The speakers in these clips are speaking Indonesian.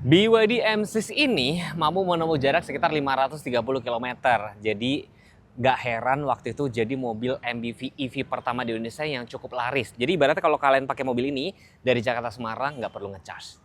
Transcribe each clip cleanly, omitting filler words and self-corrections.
BYD M6 ini mampu menempuh jarak sekitar 530 km. Jadi gak heran waktu itu jadi mobil MPV EV pertama di Indonesia yang cukup laris. Jadi ibaratnya kalau kalian pakai mobil ini dari Jakarta Semarang nggak perlu ngecas.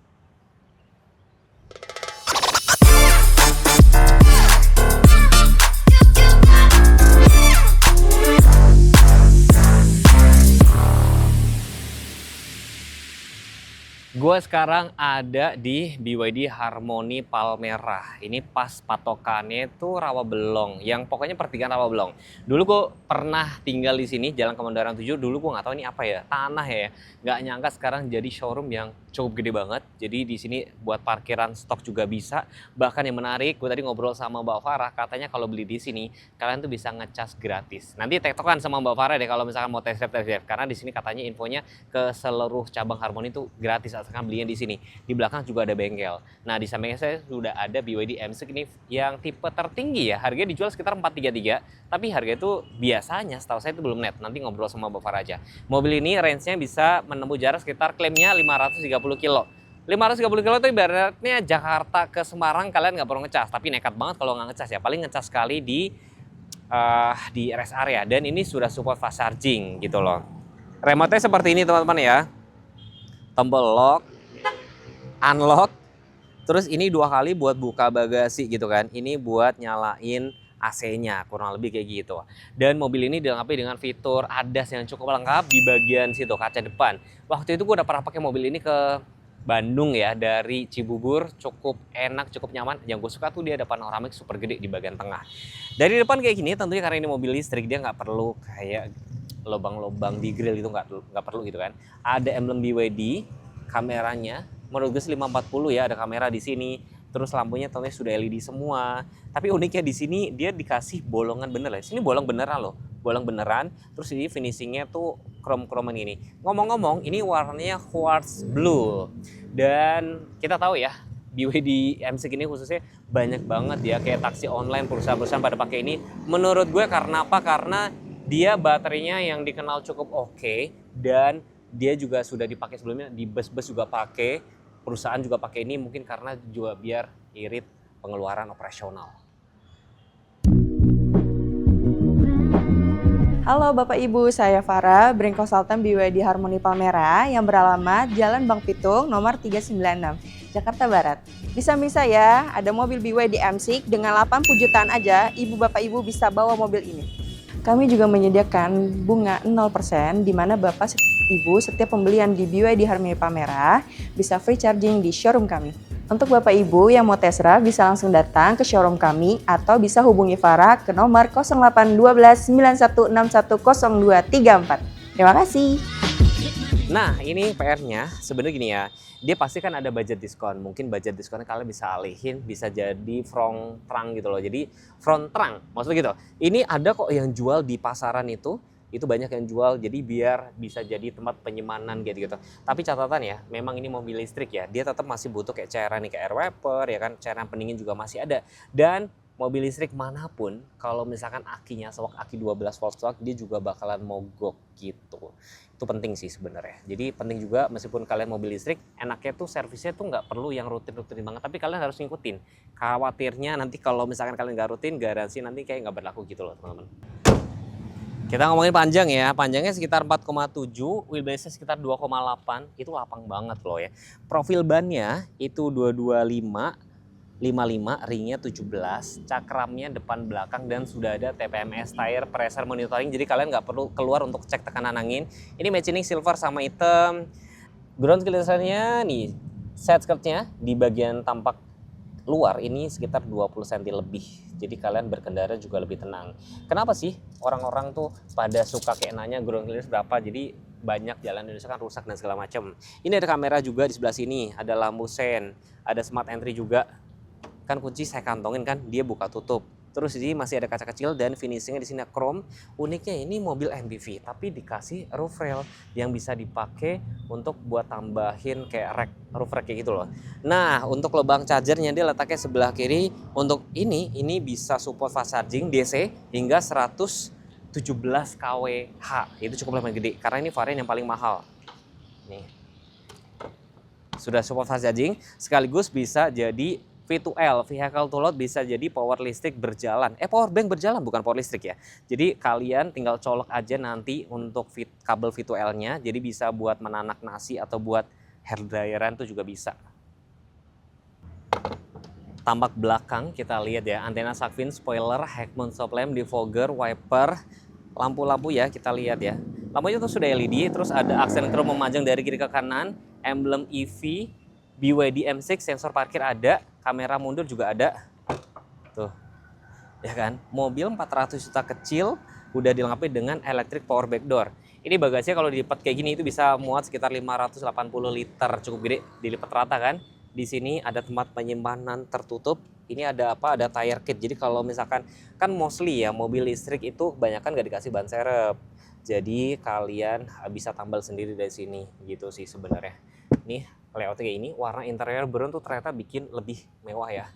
Gue sekarang ada di BYD Harmony Palmerah. Ini pas patokannya itu Rawabelong, yang pokoknya pertigaan Rawabelong. Dulu gue pernah tinggal di sini, Jalan Kemandaran 7. Dulu gue nggak tahu ini apa ya, tanah ya. Nggak nyangka sekarang jadi showroom yang cukup gede banget. Jadi di sini buat parkiran stok juga bisa. Bahkan yang menarik, gue tadi ngobrol sama Mbak Farah, katanya kalau beli di sini kalian tuh bisa ngecas gratis. Nanti tektokan sama Mbak Farah deh kalau misalkan mau test drive. Karena di sini katanya infonya ke seluruh cabang Harmony itu gratis asalkan belinya di sini. Di belakang juga ada bengkel. Nah, di sampingnya saya sudah ada BYD M6 ini yang tipe tertinggi ya. Harganya dijual sekitar 433, tapi harga itu biasanya setahu saya itu belum net. Nanti ngobrol sama Mbak Farah aja. Mobil ini range-nya bisa menempuh jarak sekitar klaimnya 530 kilo. 530 kilo itu ibaratnya Jakarta ke Semarang kalian nggak perlu ngecas, tapi nekat banget kalau nggak ngecas ya. Paling ngecas sekali di rest area, dan ini sudah support fast charging gitu loh. Remote-nya seperti ini teman-teman ya. Tombol lock, unlock, terus ini 2 kali buat buka bagasi gitu kan. Ini buat nyalain AC-nya, kurang lebih kayak gitu. Dan mobil ini dilengkapi dengan fitur ADAS yang cukup lengkap di bagian situ kaca depan. Waktu itu gue udah pernah pakai mobil ini ke Bandung ya, dari Cibubur, cukup enak, cukup nyaman. Yang gue suka tuh dia ada panoramik super gede di bagian tengah. Dari depan kayak gini, tentunya karena ini mobil listrik dia nggak perlu kayak lubang-lubang di grill gitu, nggak perlu gitu kan. Ada emblem BYD, kameranya menurut gue 540 ya, ada kamera di sini. Terus lampunya tentunya sudah LED semua. Tapi uniknya di sini dia dikasih bolongan bener ya. Sini bolong beneran loh, bolong beneran. Terus ini finishingnya tuh krom-kroman ini. Ngomong-ngomong, ini warnanya quartz blue. Dan kita tahu ya, BYD M6 ini khususnya banyak banget ya, kayak taksi online, perusahaan-perusahaan pada pakai ini. Menurut gue karena apa? Karena dia baterainya yang dikenal cukup oke, dan dia juga sudah dipakai sebelumnya di bus-bus juga pakai. Perusahaan juga pakai ini mungkin karena juga biar irit pengeluaran operasional. Halo Bapak Ibu, saya Farah, Brand Consultant BYD Harmony Palmerah yang beralamat Jalan Bang Pitung nomor 396, Jakarta Barat. Di samping saya ada mobil BYD M6 dengan 80 jutaan aja, Ibu Bapak Ibu bisa bawa mobil ini. Kami juga menyediakan bunga 0% di mana Bapak Ibu setiap pembelian di BYD Harmony Palmerah bisa free charging di showroom kami. Untuk Bapak Ibu yang mau test drive bisa langsung datang ke showroom kami atau bisa hubungi Farah ke nomor 0812 91610234. Terima kasih. Nah, ini PR-nya sebenarnya gini ya. Dia pasti kan ada budget diskon. Mungkin budget diskonnya kalian bisa alihin, bisa jadi front trunk gitu loh. Jadi front trunk, maksudnya gitu. Ini ada kok yang jual di pasaran itu banyak yang jual. Jadi biar bisa jadi tempat penyimpanan gitu-gitu. Tapi catatan ya, memang ini mobil listrik ya. Dia tetap masih butuh kayak cairan nih, kayak air wiper ya kan, cairan pendingin juga masih ada. Dan mobil listrik manapun, kalau misalkan akinya sewak aki 12 volt sewak, dia juga bakalan mogok gitu. Itu penting sih sebenarnya. Jadi penting juga meskipun kalian mobil listrik, enaknya tuh servisnya tuh nggak perlu yang rutin-rutin banget, tapi kalian harus ngikutin. Khawatirnya nanti kalau misalkan kalian nggak rutin, garansi nanti kayak nggak berlaku gitu loh teman-teman. Kita ngomongin panjang ya, panjangnya sekitar 4,7, wheelbase-nya sekitar 2,8, itu lapang banget loh ya. Profil bannya itu 225, 55, ringnya 17, cakramnya depan belakang, dan sudah ada TPMS tire pressure monitoring, jadi kalian nggak perlu keluar untuk cek tekanan angin. Ini matching silver sama hitam. Ground clearance-nya nih, set skirtnya di bagian tampak luar ini sekitar 20 cm lebih, jadi kalian berkendara juga lebih tenang. Kenapa sih orang-orang tuh pada suka kayak nanya ground clearance berapa? Jadi banyak jalan Indonesia kan rusak dan segala macam. Ini ada kamera juga di sebelah sini, ada lampu sen, ada smart entry juga. Kan kunci saya kantongin kan, dia buka tutup. Terus di sini masih ada kaca kecil dan finishingnya di sini chrome. Uniknya ini mobil MPV tapi dikasih roof rail yang bisa dipakai untuk buat tambahin kayak roof rack kayak gitu loh. Nah, untuk lubang chargernya dia letaknya sebelah kiri. Untuk ini bisa support fast charging DC hingga 117 kWh. Itu cukup lumayan gede karena ini varian yang paling mahal. Nih. sudah support fast charging, sekaligus bisa jadi V2L, vehicle to load, bisa jadi power listrik berjalan. Power bank berjalan, bukan power listrik ya. Jadi kalian tinggal colok aja nanti untuk kabel V2L-nya, jadi bisa buat menanak nasi atau buat hair dryeran tuh juga bisa. Tampak belakang kita lihat ya, antena shark fin, spoiler, head mount stop lamp, defogger, wiper, lampu-lampu ya kita lihat ya. Lampunya tuh sudah LED, terus ada aksen krom memanjang dari kiri ke kanan, emblem EV, BYD M6, sensor parkir ada, kamera mundur juga ada. Tuh. Ya kan? Mobil 400 juta kecil udah dilengkapi dengan electric power back door. Ini bagasinya kalau dilipat kayak gini itu bisa muat sekitar 580 liter, cukup gede, dilipat rata kan. Di sini ada tempat penyimpanan tertutup. Ini ada apa? Ada tire kit. Jadi kalau misalkan kan mostly ya mobil listrik itu kebanyakan nggak dikasih ban serep. Jadi kalian bisa tambal sendiri dari sini gitu sih sebenarnya. Nih layoutnya kayak ini, warna interior brown tuh ternyata bikin lebih mewah ya.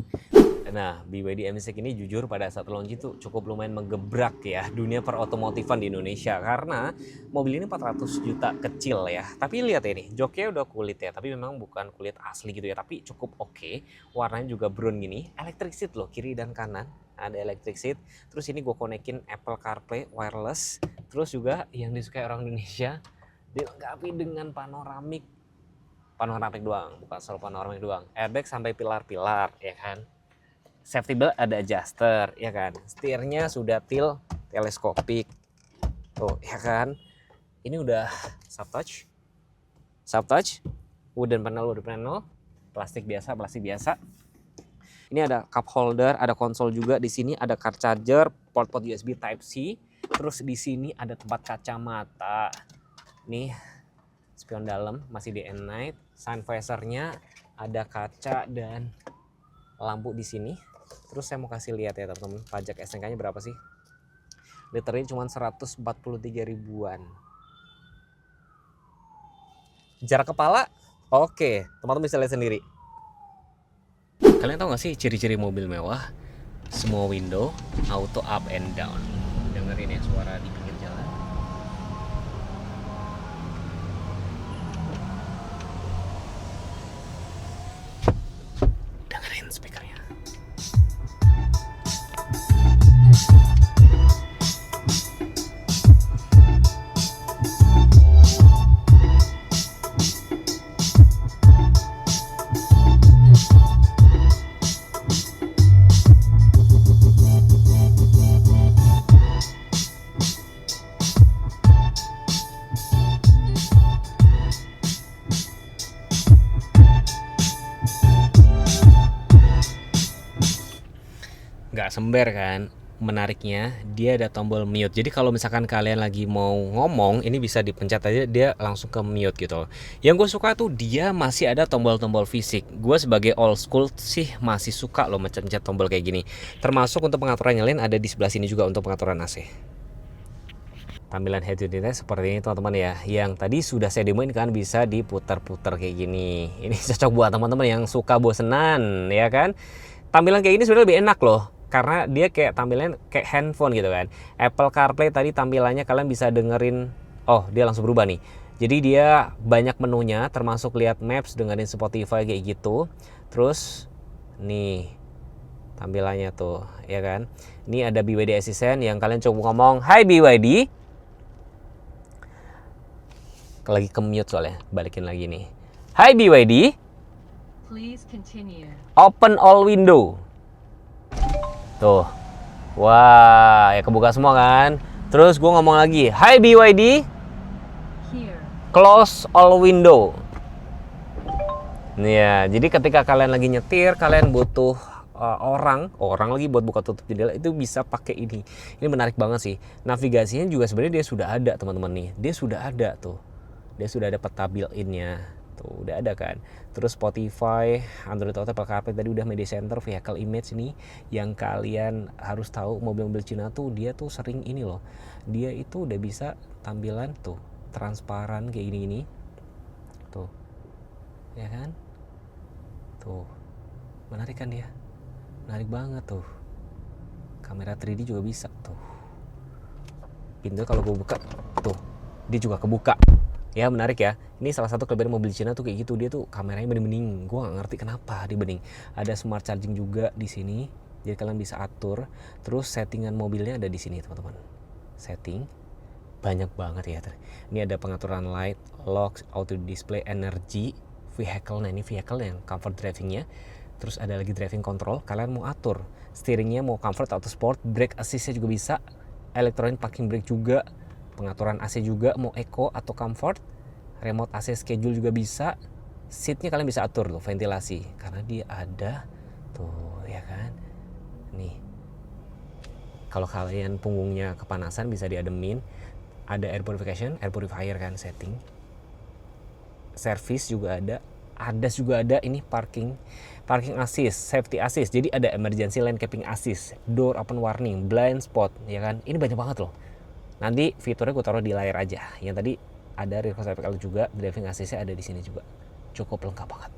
Nah, BYD M6 ini jujur pada saat launch itu cukup lumayan menggebrak ya dunia perotomotifan di Indonesia, karena mobil ini 400 juta kecil ya. Tapi lihat ya nih, joknya udah kulit ya, tapi memang bukan kulit asli gitu ya, tapi cukup oke. Warnanya juga brown gini, electric seat loh, kiri dan kanan ada electric seat. Terus ini gue konekin Apple CarPlay wireless. Terus juga yang disukai orang Indonesia, dilengkapi dengan panoramik doang, bukan solo panoramik doang. Airbag sampai pilar-pilar ya kan. Safety belt ada adjuster ya kan. Setirnya sudah teleskopik. Tuh ya kan. Ini udah soft touch. Wooden panel, plastik biasa. Ini ada cup holder, ada konsol juga di sini, ada car charger, port USB Type C. Terus di sini ada tempat kacamata. Nih spion dalam masih di N-Night, sun visornya ada kaca dan lampu di sini. Terus saya mau kasih lihat ya teman-teman, pajak STNK-nya berapa sih? Literally cuma 143 ribuan. Jarak kepala, oke, teman-teman bisa lihat sendiri. Kalian tahu nggak sih ciri-ciri mobil mewah? Semua window auto up and down. Dengerin ya suara di pinggir jalan. Dengerin speakernya. Nggak sember kan, menariknya dia ada tombol mute. Jadi kalau misalkan kalian lagi mau ngomong, ini bisa dipencet aja dia langsung ke mute gitu. Yang gue suka tuh dia masih ada tombol-tombol fisik. Gue sebagai old school sih masih suka loh mencet-mencet tombol kayak gini. Termasuk untuk pengaturan yang lain ada di sebelah sini juga untuk pengaturan AC. Tampilan head unitnya seperti ini teman-teman ya. Yang tadi sudah saya demoin kan bisa diputar-putar kayak gini. Ini cocok buat teman-teman yang suka bosenan ya kan. Tampilan kayak gini sebenarnya lebih enak loh, karena dia kayak tampilannya kayak handphone gitu kan. Apple CarPlay tadi tampilannya kalian bisa dengerin, oh dia langsung berubah nih. Jadi dia banyak menunya, termasuk lihat Maps, dengerin Spotify kayak gitu. Terus nih tampilannya tuh ya kan. Ini ada BYD Assistant yang kalian coba ngomong, "Hai BYD." Lagi ke mute soalnya, balikin lagi nih. "Hai BYD. Please continue. Open all window." Tuh. Wah, ya kebuka semua kan. Terus gue ngomong lagi, "Hai BYD. Here. Close all window." Nih ya, jadi ketika kalian lagi nyetir, kalian butuh orang lagi buat buka tutup jendela, itu bisa pakai ini. Ini menarik banget sih. Navigasinya juga sebenarnya dia sudah ada teman-teman nih. Dia sudah ada tuh. Dia sudah ada peta built-in-nya. Tuh, udah ada kan. Terus Spotify, Android Auto, Apple CarPlay tadi udah media center, vehicle image nih yang kalian harus tahu mobil-mobil Cina tuh dia tuh sering ini loh. Dia itu udah bisa tampilan tuh transparan kayak gini-gini. Tuh. Ya kan? Tuh. Menarik kan dia? Menarik banget tuh. Kamera 3D juga bisa tuh. Pintu kalau gue buka tuh, dia juga kebuka. Ya menarik ya. Ini salah satu kelebihan mobil Cina tuh kayak gitu. Dia tuh kameranya bening-bening. Gue nggak ngerti kenapa dia bening. Ada smart charging juga di sini. Jadi kalian bisa atur. Terus settingan mobilnya ada di sini teman-teman. Setting banyak banget ya. Ini ada pengaturan light, lock, auto display, energy, vehicle. Nah ini vehicle yang comfort drivingnya. Terus ada lagi driving control. Kalian mau atur steeringnya mau comfort atau sport. Brake assistnya juga bisa. Electronic parking brake juga. Pengaturan AC juga mau eco atau comfort. Remote AC schedule juga bisa. Seatnya kalian bisa atur tuh ventilasi. Karena dia ada tuh ya kan. Nih. Kalau kalian punggungnya kepanasan bisa diademin. Ada air purification, air purifier kan setting. Service juga ada. ADAS juga ada, ini parking assist, safety assist. Jadi ada emergency lane keeping assist, door open warning, blind spot, ya kan. Ini banyak banget loh. Nanti fiturnya gue taruh di layar aja. Yang tadi ada reverse effect juga, driving assistnya ada di sini juga. Cukup lengkap banget.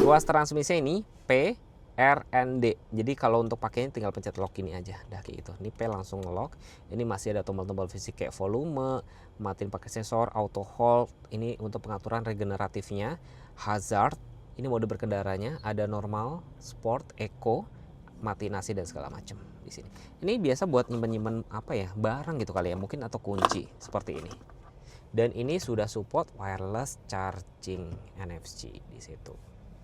Tuas transmisi ini P, R, N, D. Jadi kalau untuk pakainya tinggal pencet lock ini aja. Dah kayak gitu. Ini P langsung lock. Ini masih ada tombol-tombol fisik kayak volume, matiin pakai sensor, auto hold. Ini untuk pengaturan regeneratifnya. Hazard, ini mode berkendaranya, ada normal, sport, eco, mati nasi dan segala macam di sini. Ini biasa buat nyimpen apa ya, barang gitu kali ya, mungkin atau kunci seperti ini. Dan ini sudah support wireless charging NFC di situ.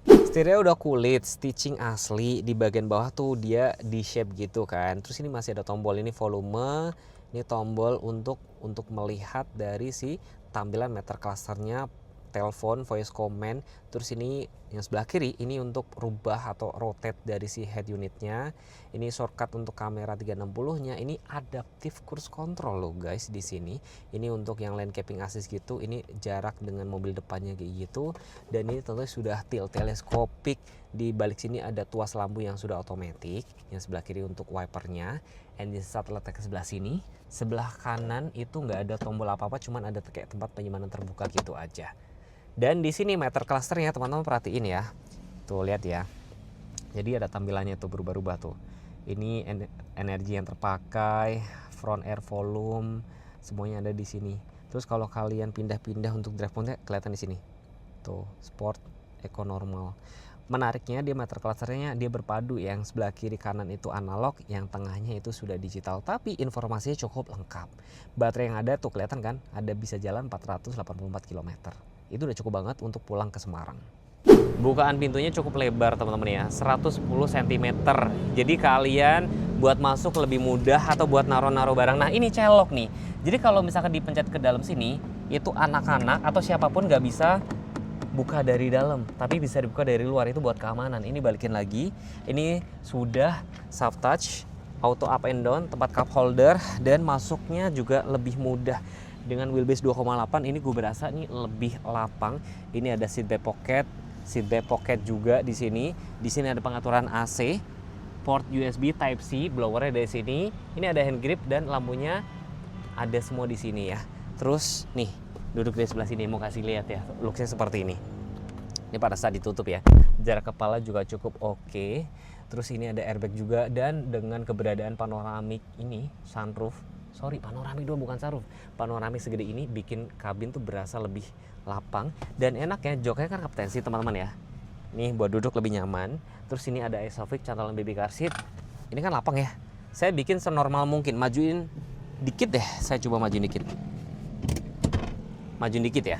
Setirnya udah kulit, stitching asli, di bagian bawah tuh dia di shape gitu kan. Terus ini masih ada tombol, ini volume, ini tombol untuk melihat dari si tampilan meter clusternya, telepon, voice command. Terus ini yang sebelah kiri ini untuk rubah atau rotate dari si head unitnya. Ini shortcut untuk kamera 360-nya. Ini adaptive cruise control loh guys di sini. Ini untuk yang lane keeping assist gitu. Ini jarak dengan mobil depannya kayak gitu. Dan ini tentunya sudah tilt teleskopik. Di balik sini ada tuas lampu yang sudah otomatis. Yang sebelah kiri untuk wipernya. Engine start letak ke sebelah sini. Sebelah kanan itu nggak ada tombol apa-apa, cuman ada kayak tempat penyimpanan terbuka gitu aja. Dan di sini meter clusternya teman-teman perhatiin ya. Tuh lihat ya. Jadi ada tampilannya tuh berubah-ubah tuh. Ini energi yang terpakai, front air volume, semuanya ada di sini. Terus kalau kalian pindah-pindah untuk drive mode kelihatan di sini. Tuh, sport, eco, normal. Menariknya dia meter clusternya dia berpadu, yang sebelah kiri kanan itu analog, yang tengahnya itu sudah digital, tapi informasinya cukup lengkap. Baterai yang ada tuh kelihatan kan, ada bisa jalan 484 km. Itu udah cukup banget untuk pulang ke Semarang. Bukaan pintunya cukup lebar teman-teman ya, 110 cm. Jadi kalian buat masuk lebih mudah atau buat naruh-naruh barang. Nah ini celok nih. Jadi kalau misalkan dipencet ke dalam sini, itu anak-anak atau siapapun nggak bisa buka dari dalam, tapi bisa dibuka dari luar. Itu buat keamanan. Ini balikin lagi. Ini sudah soft touch, auto up and down, tempat cup holder, dan masuknya juga lebih mudah. Dengan wheelbase 2,8 ini gue berasa ini lebih lapang. Ini ada seat back pocket juga di sini. Di sini ada pengaturan AC, port USB Type C, blowernya dari sini. Ini ada hand grip dan lampunya ada semua di sini ya. Terus nih duduk di sebelah sini, mau kasih lihat ya, looksnya seperti ini. Ini pada saat ditutup ya, jarak kepala juga cukup oke. Terus ini ada airbag juga, dan dengan keberadaan panoramik ini, sunroof, panoramik doang bukan sunroof, panoramik segede ini bikin kabin tuh berasa lebih lapang dan enak ya. Joknya kan kaptensi teman-teman ya, nih buat duduk lebih nyaman. Terus ini ada Isofix cantolan baby car seat. Ini kan lapang ya, saya bikin senormal mungkin. Majuin dikit deh, saya coba majuin dikit. Majuin dikit ya.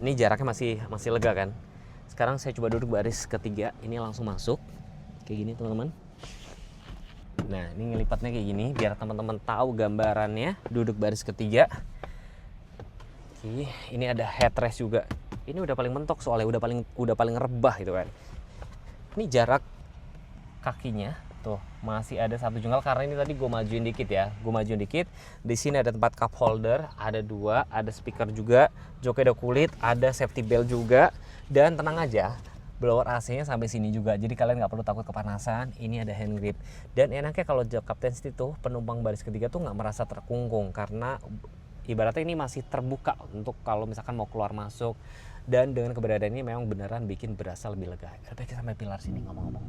Ini jaraknya masih lega kan. Sekarang saya coba duduk baris ketiga. Ini langsung masuk kayak gini teman-teman. Nah ini ngelipatnya kayak gini biar teman-teman tahu gambarannya. Duduk baris ketiga. Oke, ini ada headrest juga. Ini udah paling mentok soalnya udah paling rebah gitu kan. Ini jarak kakinya tuh masih ada satu jengkal karena ini tadi gue majuin dikit ya. Gue majuin dikit. Di sini ada tempat cup holder, ada dua, ada speaker juga, joknya ada kulit, ada safety belt juga, dan tenang aja, blower AC-nya sampai sini juga. Jadi kalian nggak perlu takut kepanasan. Ini ada hand grip. Dan enaknya kalau jok captain seat itu penumpang baris ketiga tuh nggak merasa terkungkung karena ibaratnya ini masih terbuka untuk kalau misalkan mau keluar masuk Dan dengan keberadaan ini memang beneran bikin berasa lebih lega. Kita sampai pilar sini ngomong-ngomong.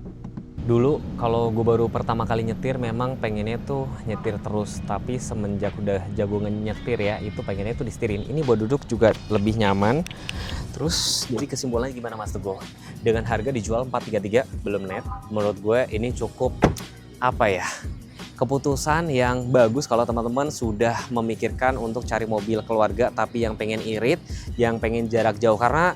Dulu kalau gue baru pertama kali nyetir memang pengennya tuh nyetir terus. Tapi semenjak udah jago nyetir ya, itu pengennya tuh disetirin. Ini buat duduk juga lebih nyaman. Terus jadi kesimpulannya gimana Mas Teguh? Dengan harga dijual 433 belum net, menurut gue ini cukup apa ya? Keputusan yang bagus kalau teman-teman sudah memikirkan untuk cari mobil keluarga tapi yang pengen irit, yang pengen jarak jauh, karena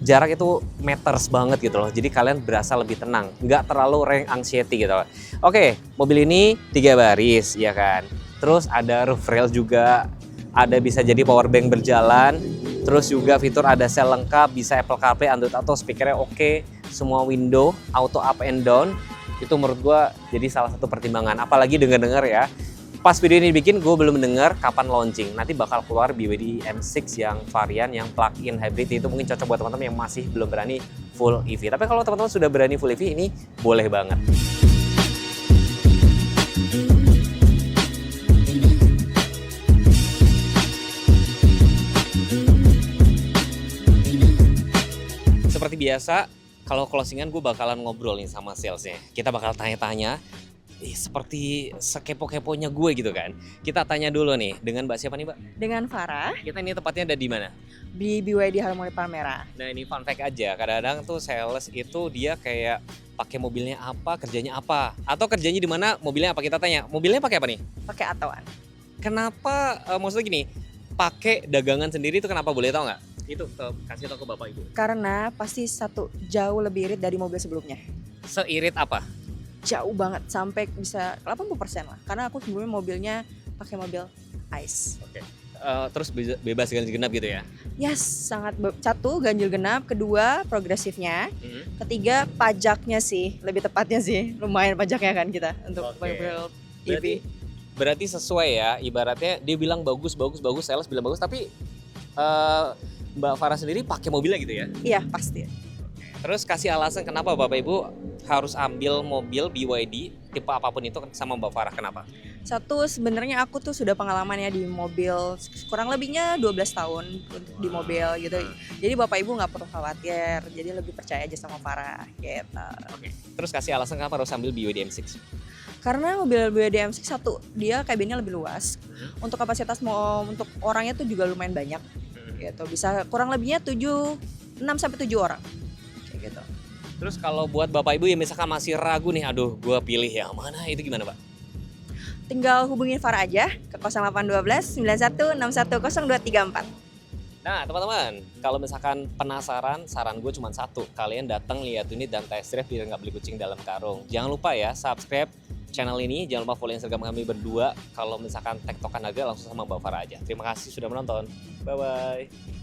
jarak itu matters banget gitu loh. Jadi kalian berasa lebih tenang, nggak terlalu rank anxiety gitu loh. Oke, mobil ini 3 baris ya kan. Terus ada roof rail juga, ada bisa jadi power bank berjalan. Terus juga fitur ada sel lengkap, bisa Apple CarPlay, Android Auto, speakernya oke, semua window auto up and down. Itu menurut gue jadi salah satu pertimbangan. Apalagi denger-dengar ya, pas video ini bikin gue belum dengar kapan launching. Nanti bakal keluar BYD M6 yang varian yang plug-in hybrid. Itu mungkin cocok buat teman-teman yang masih belum berani full EV. Tapi kalau teman-teman sudah berani full EV, ini boleh banget. Seperti biasa, kalau closingan gue bakalan ngobrol nih sama salesnya. Kita bakal tanya-tanya, seperti sekepo-keponya gue gitu kan. Kita tanya dulu nih, dengan Mbak siapa nih Mbak? Dengan Farah Kita ini tepatnya ada di mana? di BYD Harmony Palmera. Nah ini fun fact aja, kadang-kadang tuh sales itu dia kayak pakai mobilnya apa, kerjanya apa. Atau kerjanya di mana, mobilnya apa, kita tanya. Mobilnya pakai apa nih? Pakai atoan. Kenapa, maksudnya gini, pakai dagangan sendiri itu kenapa, boleh tau nggak? Itu kasih tau ke Bapak Ibu. Karena pasti jauh lebih irit dari mobil sebelumnya. Seirit apa? Jauh banget, sampai bisa 80% lah. Karena aku sebelumnya mobilnya pakai mobil ICE. Oke. Terus bebas ganjil genap gitu ya? Yes, satu ganjil genap, kedua progresifnya, ketiga pajaknya sih, lebih tepatnya sih lumayan pajaknya kan kita untuk Oke. mobil EV. Berarti sesuai ya, ibaratnya dia bilang bagus, sales bilang bagus, tapi Mbak Farah sendiri pakai mobilnya gitu ya? Iya pasti. Terus kasih alasan kenapa Bapak Ibu harus ambil mobil BYD tipe apapun itu sama Mbak Farah, kenapa? Satu, sebenarnya aku tuh sudah pengalamannya di mobil kurang lebihnya 12 tahun untuk di mobil gitu. Jadi Bapak Ibu nggak perlu khawatir, jadi lebih percaya aja sama Farah gitu. Oke. Terus kasih alasan kenapa harus ambil BYD M6? Karena mobil BYD M6 satu, dia kabinnya lebih luas. Untuk kapasitas untuk orangnya tuh juga lumayan banyak gitu. Bisa kurang lebihnya 6 sampai 7 orang. Kayak gitu. Terus kalau buat Bapak Ibu yang misalkan masih ragu nih, aduh gue pilih yang mana, itu gimana Pak? Tinggal hubungin Farah aja ke 0812 91 61 0234. Nah teman-teman, kalau misalkan penasaran, saran gue cuma satu. Kalian datang lihat unit dan test drive biar nggak beli kucing dalam karung. Jangan lupa ya, subscribe channel ini. Jangan lupa follow Instagram kami berdua. Kalau misalkan tektokan harga langsung sama Mbak Farah aja. Terima kasih sudah menonton. Bye-bye.